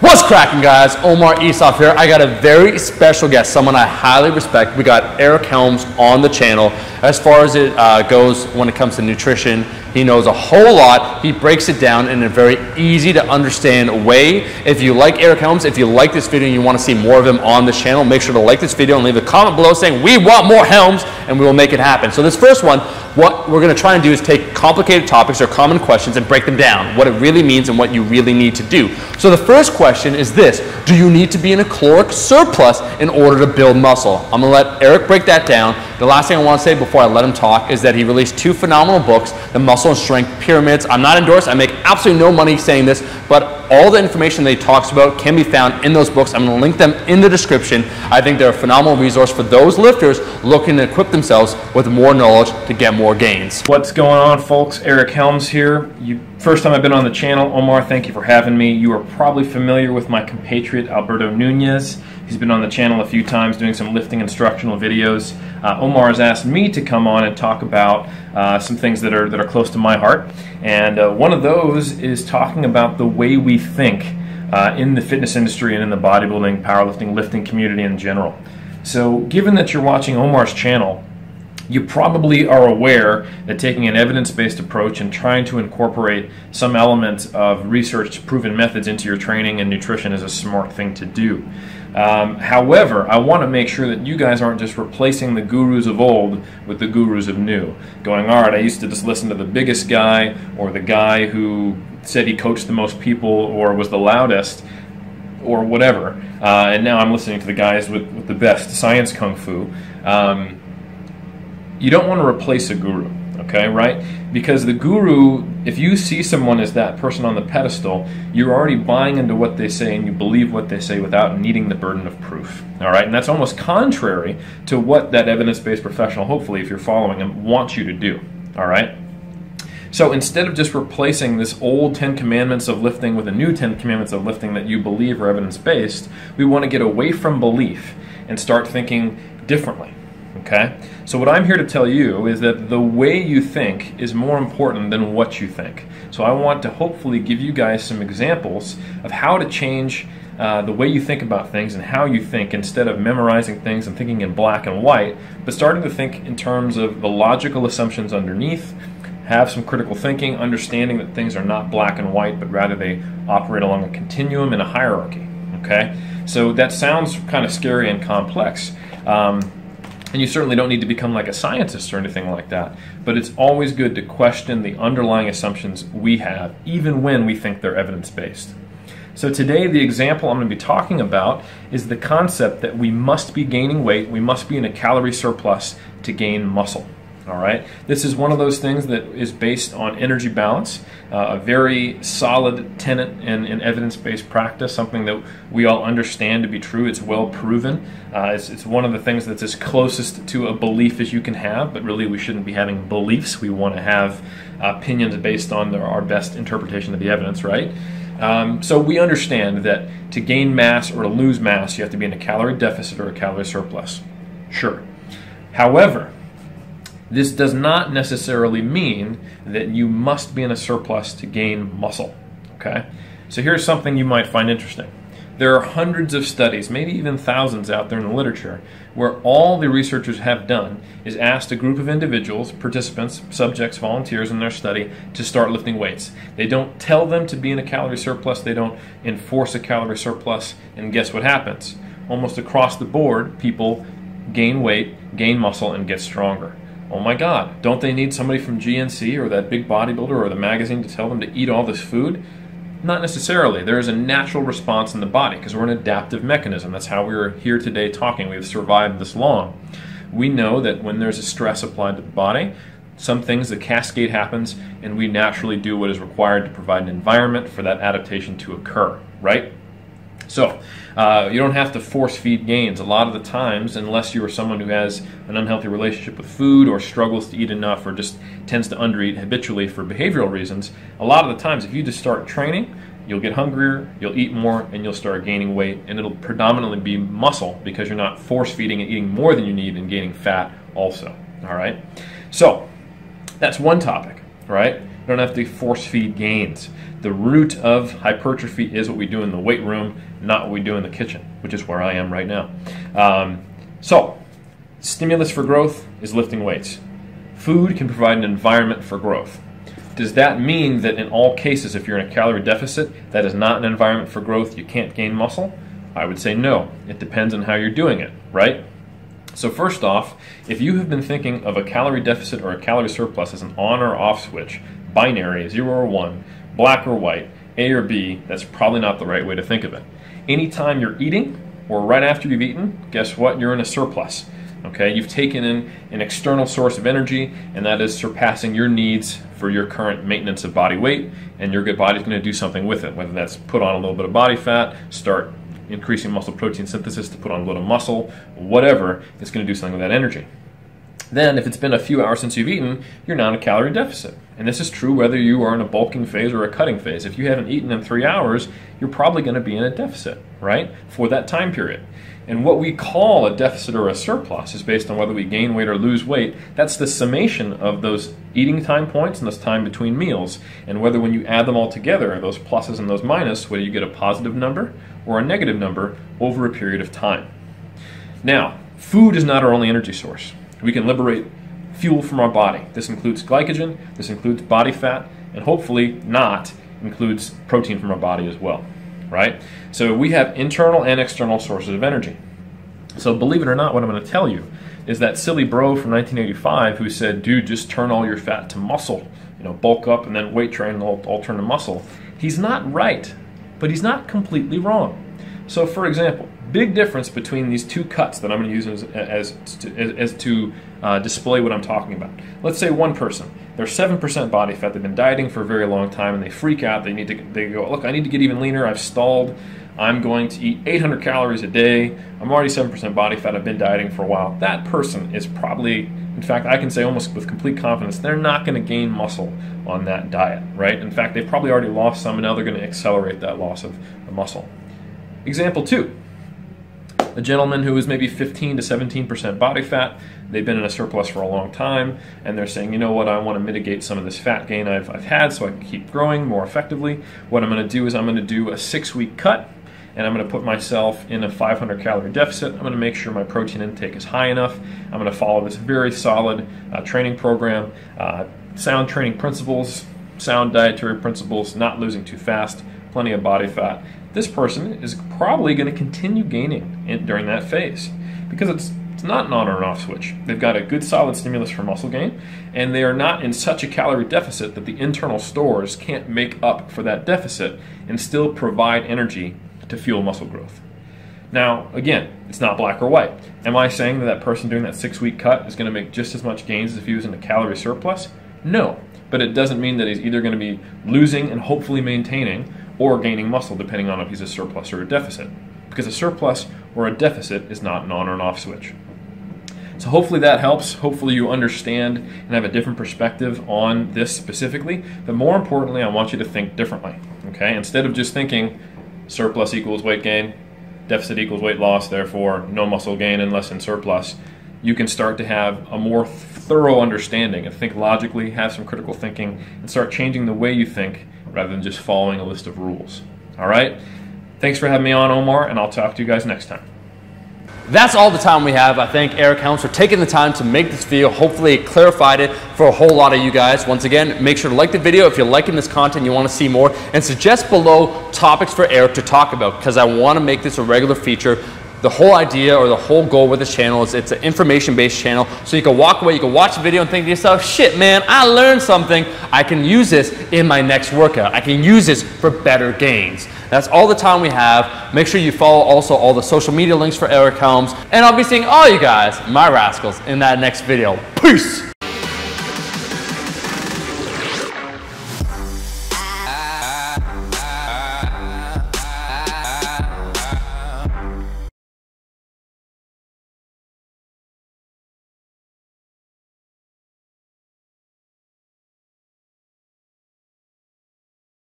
What's cracking, guys? Omar Isaf here. I got a very special guest, someone I highly respect. We got Eric Helms on the channel. As far as it goes when it comes to nutrition, he knows a whole lot. He breaks it down in a very easy to understand way. If you like Eric Helms, if you like this video and you want to see more of him on this channel, make sure to like this video and leave a comment below saying we want more Helms, and we will make it happen. So this first one, what we're going to try and do is take complicated topics or common questions and break them down, what it really means and what you really need to do. So the first question is this: do you need to be in a caloric surplus in order to build muscle? I'm going to let Eric break that down. The last thing I want to say before I let him talk is that he released 2 phenomenal books, The Muscle and Strength Pyramids. I'm not endorsed. I make absolutely no money saying this, but all the information that he talks about can be found in those books. I'm going to link them in the description. I think they're a phenomenal resource for those lifters looking to equip themselves with more knowledge to get more gains. What's going on, folks? Eric Helms here. First time I've been on the channel. Omar, thank you for having me. You are probably familiar with my compatriot Alberto Nunez. He's been on the channel a few times doing some lifting instructional videos. Omar has asked me to come on and talk about some things that are close to my heart. And one of those is talking about the way we think in the fitness industry and in the bodybuilding, powerlifting, lifting community in general. So given that you're watching Omar's channel, you probably are aware that taking an evidence-based approach and trying to incorporate some elements of research-proven methods into your training and nutrition is a smart thing to do. However, I want to make sure that you guys aren't just replacing the gurus of old with the gurus of new. Going, all right, I used to just listen to the biggest guy or the guy who said he coached the most people or was the loudest or whatever, and now I'm listening to the guys with the best science kung fu. You don't want to replace a guru, okay, right? Because the guru, if you see someone as that person on the pedestal, you're already buying into what they say and you believe what they say without needing the burden of proof, all right? And that's almost contrary to what that evidence-based professional, hopefully, if you're following him, wants you to do, all right? So instead of just replacing this old 10 commandments of lifting with a new 10 commandments of lifting that you believe are evidence-based, we want to get away from belief and start thinking differently. Okay? So what I'm here to tell you is that the way you think is more important than what you think. So I want to hopefully give you guys some examples of how to change the way you think about things and how you think, instead of memorizing things and thinking in black and white, but starting to think in terms of the logical assumptions underneath, have some critical thinking, understanding that things are not black and white, but rather they operate along a continuum and a hierarchy. Okay? So that sounds kind of scary and complex. And you certainly don't need to become like a scientist or anything like that, but it's always good to question the underlying assumptions we have, even when we think they're evidence-based. So today, the example I'm going to be talking about is the concept that we must be gaining weight, we must be in a calorie surplus to gain muscle. All right. This is one of those things that is based on energy balance, a very solid tenet in evidence-based practice, something that we all understand to be true. It's well proven. It's one of the things that's as closest to a belief as you can have, but really we shouldn't be having beliefs. We want to have opinions based on our best interpretation of the evidence, right? So we understand that to gain mass or to lose mass, you have to be in a calorie deficit or a calorie surplus. Sure. However, this does not necessarily mean that you must be in a surplus to gain muscle, okay? So here's something you might find interesting. There are hundreds of studies, maybe even thousands out there in the literature, where all the researchers have done is asked a group of individuals, participants, subjects, volunteers in their study to start lifting weights. They don't tell them to be in a calorie surplus, they don't enforce a calorie surplus, and guess what happens? Almost across the board, people gain weight, gain muscle, and get stronger. Oh my God, don't they need somebody from GNC or that big bodybuilder or the magazine to tell them to eat all this food? Not necessarily. There is a natural response in the body because we're an adaptive mechanism. That's how we're here today talking. We've survived this long. We know that when there's a stress applied to the body, some things, the cascade happens, and we naturally do what is required to provide an environment for that adaptation to occur, right? So you don't have to force feed gains. A lot of the times, unless you are someone who has an unhealthy relationship with food or struggles to eat enough or just tends to undereat habitually for behavioral reasons, a lot of the times if you just start training, you'll get hungrier, you'll eat more, and you'll start gaining weight, and it'll predominantly be muscle because you're not force feeding and eating more than you need and gaining fat also, all right? So that's one topic, right? don't have to force feed gains. The root of hypertrophy is what we do in the weight room, not what we do in the kitchen, which is where I am right now. So, stimulus for growth is lifting weights. Food can provide an environment for growth. Does that mean that in all cases, if you're in a calorie deficit, that is not an environment for growth, you can't gain muscle? I would say no. It depends on how you're doing it, right? So first off, if you have been thinking of a calorie deficit or a calorie surplus as an on or off switch, binary, 0 or 1, black or white, A or B, that's probably not the right way to think of it. Anytime you're eating or right after you've eaten, guess what? You're in a surplus. Okay, you've taken in an external source of energy, and that is surpassing your needs for your current maintenance of body weight, and your good body's going to do something with it, whether that's put on a little bit of body fat, start increasing muscle protein synthesis to put on a little muscle, whatever, it's going to do something with that energy. Then, if it's been a few hours since you've eaten, you're now in a calorie deficit. And this is true whether you are in a bulking phase or a cutting phase. If you haven't eaten in 3 hours, you're probably going to be in a deficit, right, for that time period. And what we call a deficit or a surplus is based on whether we gain weight or lose weight. That's the summation of those eating time points and this time between meals. And whether when you add them all together, those pluses and those minuses, whether you get a positive number or a negative number over a period of time. Now, food is not our only energy source. We can liberate fuel from our body. This includes glycogen, this includes body fat, and hopefully not includes protein from our body as well, right? So we have internal and external sources of energy. So believe it or not, what I'm going to tell you is that silly bro from 1985 who said, dude, just turn all your fat to muscle, bulk up and then weight train and all turn to muscle. He's not right, but he's not completely wrong. So for example, big difference between these two cuts that I'm going to use as to display what I'm talking about. Let's say one person, they're 7% body fat, they've been dieting for a very long time, and they freak out. They go, look, I need to get even leaner. I've stalled. I'm going to eat 800 calories a day. I'm already 7% body fat. I've been dieting for a while. That person is probably, in fact, I can say almost with complete confidence, they're not going to gain muscle on that diet, right? In fact, they've probably already lost some, and now they're going to accelerate that loss of muscle. Example 2. A gentleman who is maybe 15 to 17% body fat, they've been in a surplus for a long time, and they're saying, you know what, I want to mitigate some of this fat gain I've had so I can keep growing more effectively. What I'm going to do is I'm going to do a 6-week cut, and I'm going to put myself in a 500 calorie deficit. I'm going to make sure my protein intake is high enough. I'm going to follow this very solid training program, sound training principles, sound dietary principles, not losing too fast, plenty of body fat. This person is probably going to continue gaining during that phase because it's not an on or an off switch. They've got a good solid stimulus for muscle gain, and they are not in such a calorie deficit that the internal stores can't make up for that deficit and still provide energy to fuel muscle growth. Now, again, it's not black or white. Am I saying that that person doing that 6-week cut is going to make just as much gains as if he was in a calorie surplus? No, but it doesn't mean that he's either going to be losing and hopefully maintaining or gaining muscle, depending on if he's a surplus or a deficit. Because a surplus or a deficit is not an on or an off switch. So hopefully that helps. Hopefully you understand and have a different perspective on this specifically. But more importantly, I want you to think differently. Okay? Instead of just thinking surplus equals weight gain, deficit equals weight loss, therefore no muscle gain unless in surplus, you can start to have a more thorough understanding and think logically, have some critical thinking, and start changing the way you think rather than just following a list of rules. All right? Thanks for having me on, Omar, and I'll talk to you guys next time. That's all the time we have. I thank Eric Helms for taking the time to make this video. Hopefully it clarified it for a whole lot of you guys. Once again, make sure to like the video if you're liking this content, you want to see more, and suggest below topics for Eric to talk about, because I want to make this a regular feature. The whole idea or the whole goal with this channel is it's an information-based channel, so you can walk away, you can watch the video and think to yourself, shit man, I learned something. I can use this in my next workout. I can use this for better gains. That's all the time we have. Make sure you follow also all the social media links for Eric Helms, and I'll be seeing all you guys, my rascals, in that next video. Peace!